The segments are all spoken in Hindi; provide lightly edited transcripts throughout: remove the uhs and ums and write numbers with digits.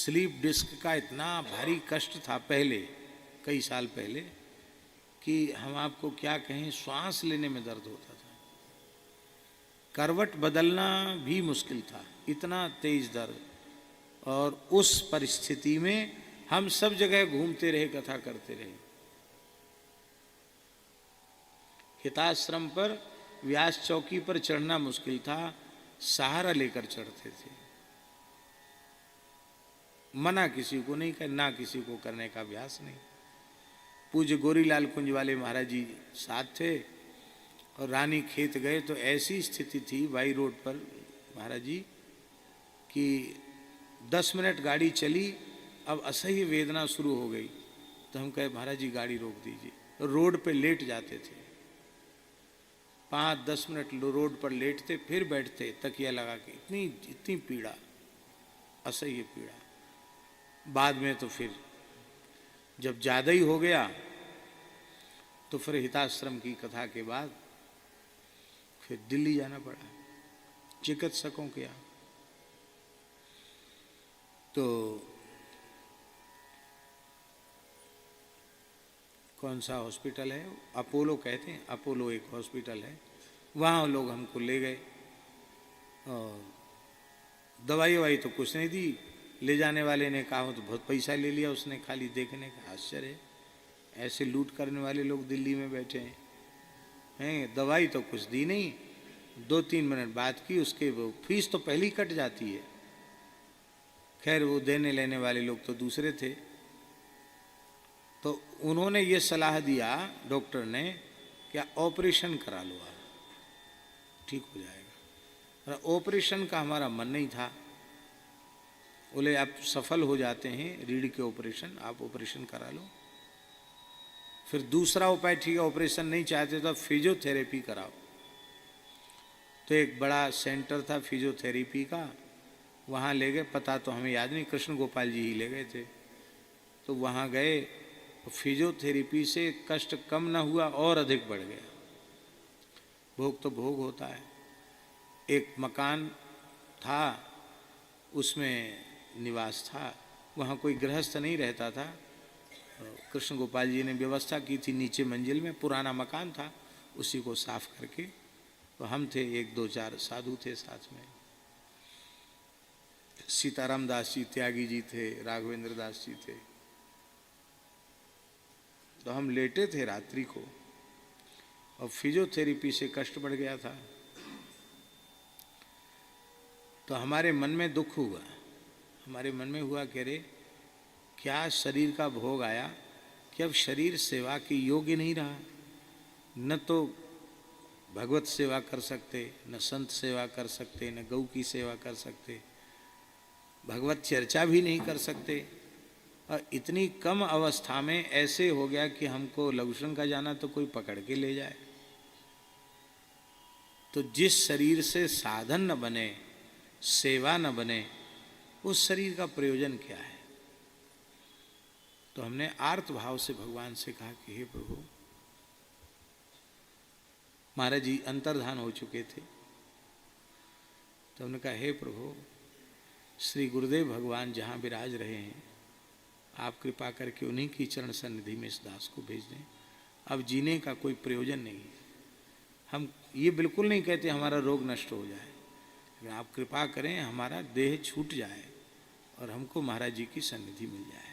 स्लीप डिस्क का इतना भारी कष्ट था पहले, कई साल पहले, कि हम आपको क्या कहें, श्वास लेने में दर्द होता था, करवट बदलना भी मुश्किल था, इतना तेज दर्द। और उस परिस्थिति में हम सब जगह घूमते रहे, कथा करते रहे। हिताश्रम पर व्यास चौकी पर चढ़ना मुश्किल था, सहारा लेकर चढ़ते थे। मना किसी को नहीं कर, ना किसी को करने का अभ्यास नहीं। पूज्य गोरीलाल कुंज वाले महाराज जी साथ थे और रानी खेत गए तो ऐसी स्थिति थी बाई रोड पर महाराज जी कि 10 मिनट गाड़ी चली, अब असह्य वेदना शुरू हो गई। तो हम कहे महाराज जी गाड़ी रोक दीजिए, रोड पे लेट जाते थे, 5-10 मिनट रोड पर लेटते, फिर बैठते तकिया लगा के। इतनी पीड़ा, असह्य पीड़ा। बाद में तो फिर जब ज़्यादा ही हो गया तो फिर हिताश्रम की कथा के बाद फिर दिल्ली जाना पड़ा चिकित्सकों के यहाँ। तो कौन सा हॉस्पिटल है, अपोलो कहते हैं, अपोलो एक हॉस्पिटल है, वहाँ लोग हमको ले गए और दवाई ववाई तो कुछ नहीं दी। ले जाने वाले ने कहा तो बहुत पैसा ले लिया उसने, खाली देखने का। आश्चर्य है, ऐसे लूट करने वाले लोग दिल्ली में बैठे हैं। दवाई तो कुछ दी नहीं, 2-3 मिनट बात की, उसके वो फीस तो पहले ही कट जाती है। खैर वो देने लेने वाले लोग तो दूसरे थे। तो उन्होंने ये सलाह दिया डॉक्टर ने कि ऑपरेशन करा लो, आप ठीक हो जाएगा। और ऑपरेशन का हमारा मन नहीं था। बोले आप सफल हो जाते हैं रीढ़ के ऑपरेशन, आप ऑपरेशन करा लो। फिर दूसरा उपाय, ठीक है ऑपरेशन नहीं चाहते तो आप फिजियोथेरेपी कराओ। तो एक बड़ा सेंटर था फिजियोथेरेपी का, वहाँ ले गए। पता तो हमें याद नहीं, कृष्ण गोपाल जी ही ले गए थे। तो वहाँ गए, फिजियोथेरेपी से कष्ट कम ना हुआ और अधिक बढ़ गया। भोग तो भोग होता है। एक मकान था, उसमें निवास था, वहाँ कोई गृहस्थ नहीं रहता था। कृष्ण गोपाल जी ने व्यवस्था की थी, नीचे मंजिल में पुराना मकान था, उसी को साफ करके। तो हम थे, 1-2-4 साधु थे साथ में। सीताराम दास जी त्यागी जी थे, राघवेंद्र दास जी थे। तो हम लेटे थे रात्रि को और फिजियोथेरेपी से कष्ट बढ़ गया था। तो हमारे मन में दुख हुआ, हमारे मन में हुआ कि अरे क्या शरीर का भोग आया कि अब शरीर सेवा के योग्य नहीं रहा। न तो भगवत सेवा कर सकते, न संत सेवा कर सकते, न गौ की सेवा कर सकते, भगवत चर्चा भी नहीं कर सकते। और इतनी कम अवस्था में ऐसे हो गया कि हमको लघुशंका का जाना तो कोई पकड़ के ले जाए। तो जिस शरीर से साधन न बने, सेवा न बने, उस शरीर का प्रयोजन क्या है। तो हमने आर्त भाव से भगवान से कहा कि हे प्रभु, महाराज जी अंतर्धान हो चुके थे। तो हमने कहा हे प्रभु, श्री गुरुदेव भगवान जहाँ विराज रहे हैं, आप कृपा करके उन्हीं की चरण सन्निधि में इस दास को भेज दें। अब जीने का कोई प्रयोजन नहीं है। हम ये बिल्कुल नहीं कहते हमारा रोग नष्ट हो जाए, लेकिन आप कृपा करें हमारा देह छूट जाए और हमको महाराज जी की सन्निधि मिल जाए।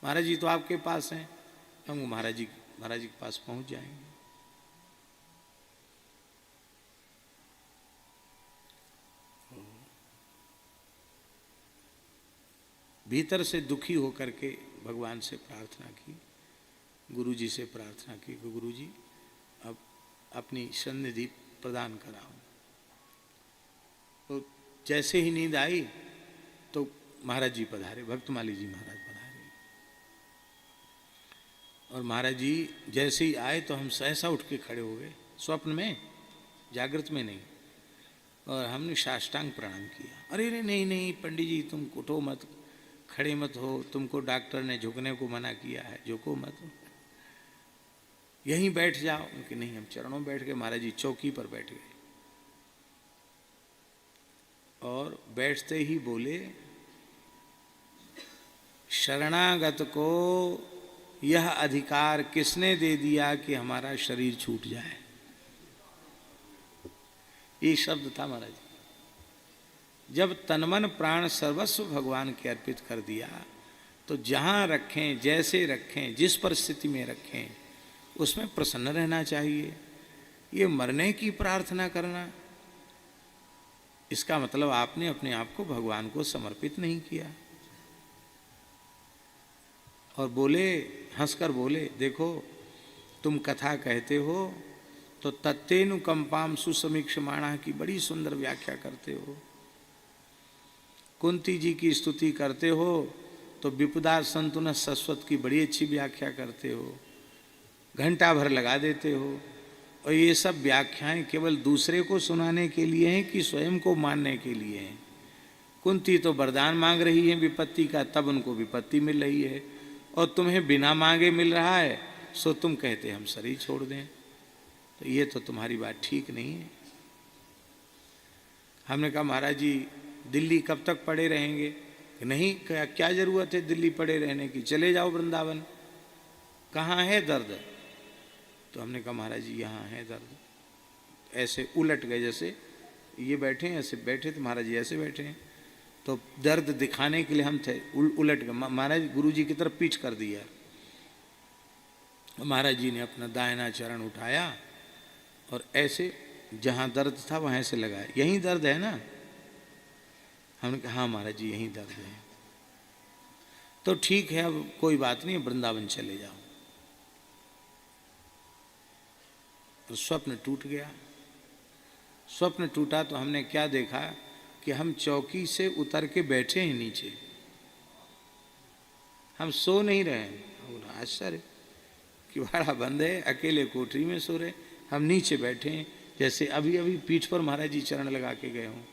महाराज जी तो आपके पास हैं, हम महाराज जी के पास पहुंच जाएंगे। भीतर से दुखी होकर के भगवान से प्रार्थना की, गुरु जी से प्रार्थना की कि गुरु जी अब अपनी सन्निधि प्रदान कराओ। तो जैसे ही नींद आई तो महाराज जी पधारे, भक्तमाली जी महाराज पधारे। और महाराज जी जैसे ही आए तो हम सहसा उठ के खड़े हो गए, स्वप्न में, जागृत में नहीं। और हमने साष्टांग प्रणाम किया। अरे नहीं नहीं पंडित जी, तुम उठो मत, खड़े मत हो, तुमको डॉक्टर ने झुकने को मना किया है, झुको मत, यहीं बैठ जाओ। उनके नहीं, हम चरणों में बैठ गए। महाराज जी चौकी पर बैठ गए और बैठते ही बोले शरणागत को यह अधिकार किसने दे दिया कि हमारा शरीर छूट जाए? ये शब्द था महाराज। जब तनमन प्राण सर्वस्व भगवान के अर्पित कर दिया तो जहां रखें, जैसे रखें, जिस परिस्थिति में रखें, उसमें प्रसन्न रहना चाहिए। ये मरने की प्रार्थना करना, इसका मतलब आपने अपने आप को भगवान को समर्पित नहीं किया। और बोले, हंसकर बोले, देखो तुम कथा कहते हो तो तत्तेनुकंपाम सुसमीक्षमाणा की बड़ी सुंदर व्याख्या करते हो, कुंती जी की स्तुति करते हो तो विपुदा संतुन सस्वत की बड़ी अच्छी व्याख्या करते हो, घंटा भर लगा देते हो। और ये सब व्याख्याएं केवल दूसरे को सुनाने के लिए हैं कि स्वयं को मानने के लिए हैं? कुंती तो वरदान मांग रही है विपत्ति का, तब उनको विपत्ति मिल रही है, और तुम्हें बिना मांगे मिल रहा है, सो तुम कहते हम शरीर छोड़ दें। तो ये तो तुम्हारी बात ठीक नहीं है। हमने कहा महाराज जी दिल्ली कब तक पड़े रहेंगे? नहीं, क्या जरूरत है दिल्ली पड़े रहने की, चले जाओ वृंदावन। कहाँ है दर्द? तो हमने कहा महाराज जी यहाँ है दर्द। ऐसे उलट गए, जैसे ये बैठे हैं, ऐसे बैठे थे महाराज जी, ऐसे बैठे हैं, तो दर्द दिखाने के लिए हम थे, उलट गए। महाराज गुरु जी की तरफ पीठ कर दिया। महाराज जी ने अपना दाहिना चरण उठाया और ऐसे जहाँ दर्द था वहाँ ऐसे लगाया, यहीं दर्द है ना? हमने कहा हाँ महाराज जी यहीं दर्द है। तो ठीक है, अब कोई बात नहीं, वृंदावन चले जाओ। तो स्वप्न टूट गया। स्वप्न टूटा तो हमने क्या देखा कि हम चौकी से उतर के बैठे हैं नीचे, हम सो नहीं रहे हैं। आश्चर्य, किवाड़ा बंद है, अकेले कोठरी में सो रहे, हम नीचे बैठे हैं जैसे अभी अभी पीठ पर महाराज जी चरण लगा के गए हों।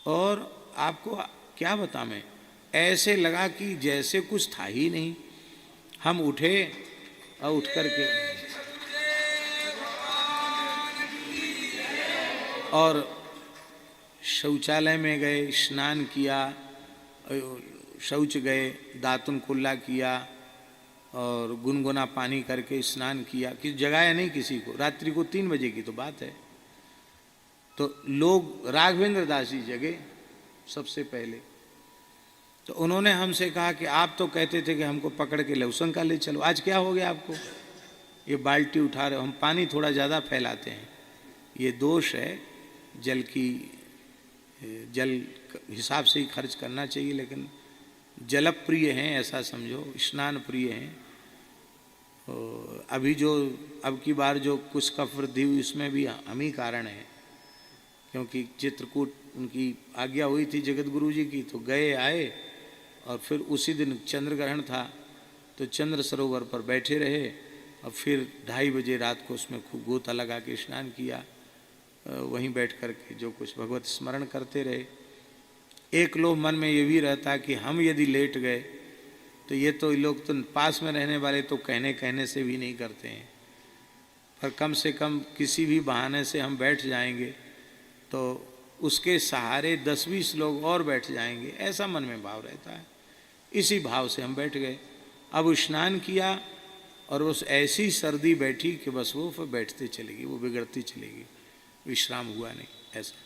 और आपको क्या बता, मैं ऐसे लगा कि जैसे कुछ था ही नहीं। हम उठे और उठ करके और शौचालय में गए, स्नान किया, शौच गए, दातुन कुल्ला किया और गुनगुना पानी करके स्नान किया। कि जगाया नहीं किसी को, रात्रि को 3 बजे की तो बात है। तो लोग, राघवेंद्र दास जी जगे सबसे पहले। तो उन्होंने हमसे कहा कि आप तो कहते थे कि हमको पकड़ के लवसंका ले चलो, आज क्या हो गया आपको? ये बाल्टी उठा रहे हो, हम पानी थोड़ा ज़्यादा फैलाते हैं, ये दोष है। जल हिसाब से ही खर्च करना चाहिए, लेकिन जल प्रिय हैं ऐसा समझो, स्नान प्रिय हैं। अभी जो अब की बार जो कुछ कफ वृद्धि हुई उसमें भी हम ही कारण है, क्योंकि चित्रकूट उनकी आज्ञा हुई थी जगत गुरु जी की, तो गए आए और फिर उसी दिन चंद्र ग्रहण था, तो चंद्र सरोवर पर बैठे रहे और फिर 2:30 बजे रात को उसमें खूब गोता लगा के स्नान किया, वहीं बैठ कर के जो कुछ भगवत स्मरण करते रहे। एक लोग मन में ये भी रहता कि हम यदि लेट गए तो ये तो लोग तो पास में रहने वाले तो कहने से भी नहीं करते हैं, पर कम से कम किसी भी बहाने से हम बैठ जाएंगे तो उसके सहारे 10-20 लोग और बैठ जाएंगे, ऐसा मन में भाव रहता है। इसी भाव से हम बैठ गए। अब स्नान किया और उस ऐसी सर्दी बैठी कि बस वो फिर बैठते चलेगी, वो बिगड़ती चलेगी, विश्राम हुआ नहीं। ऐसा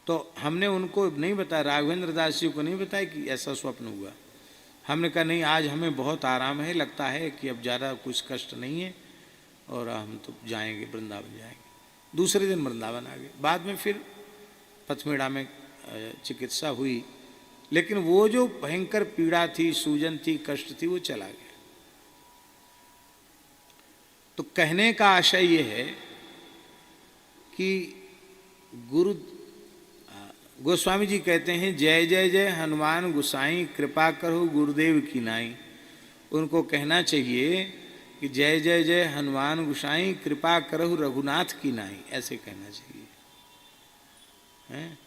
तो हमने उनको नहीं बताया, राघवेंद्र दास जी को नहीं बताया कि ऐसा स्वप्न हुआ। हमने कहा नहीं, आज हमें बहुत आराम है, लगता है कि अब ज़्यादा कुछ कष्ट नहीं है और हम तो जाएंगे, वृंदावन जाएंगे। दूसरे दिन वृंदावन आ गए। बाद में फिर पथमेड़ा में चिकित्सा हुई, लेकिन वो जो भयंकर पीड़ा थी, सूजन थी, कष्ट थी, वो चला गया। तो कहने का आशय ये है कि गोस्वामी जी कहते हैं, जय जय जय हनुमान गुसाई, कृपा करो गुरुदेव की नाई। उनको कहना चाहिए कि जय जय जय हनुमान गुसाई, कृपा करो रघुनाथ की नाई, ऐसे कहना चाहिए हैं।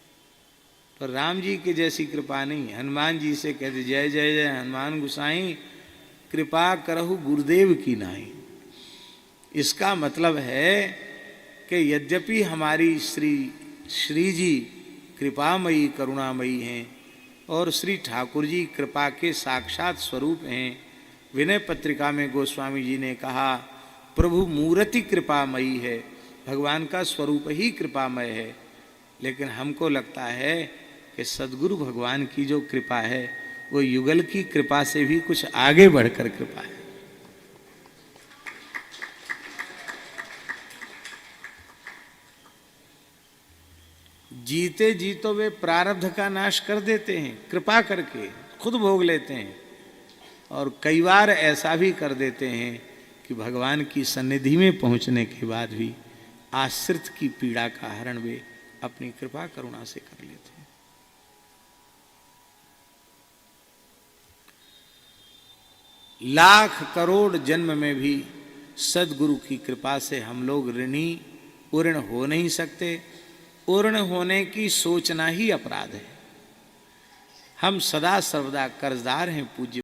पर राम जी के जैसी कृपा नहीं, हनुमान जी से कहते जय जय जय हनुमान गुसाई, कृपा करो गुरुदेव की नाई। इसका मतलब है कि यद्यपि हमारी श्री जी कृपामयी करुणामयी हैं, और श्री ठाकुर जी कृपा के साक्षात स्वरूप हैं। विनय पत्रिका में गोस्वामी जी ने कहा, प्रभु मूर्ति कृपामयी है, भगवान का स्वरूप ही कृपामय है। लेकिन हमको लगता है कि सद्गुरु भगवान की जो कृपा है वो युगल की कृपा से भी कुछ आगे बढ़कर कृपा है। जीते जी तो वे प्रारब्ध का नाश कर देते हैं, कृपा करके खुद भोग लेते हैं, और कई बार ऐसा भी कर देते हैं कि भगवान की सन्निधि में पहुंचने के बाद भी आश्रित की पीड़ा का हरण वे अपनी कृपा करुणा से कर लेते हैं। लाख करोड़ जन्म में भी सदगुरु की कृपा से हम लोग ऋणी पूर्ण हो नहीं सकते। पूर्ण होने की सोचना ही अपराध है। हम सदा सर्वदा कर्जदार हैं पूज्य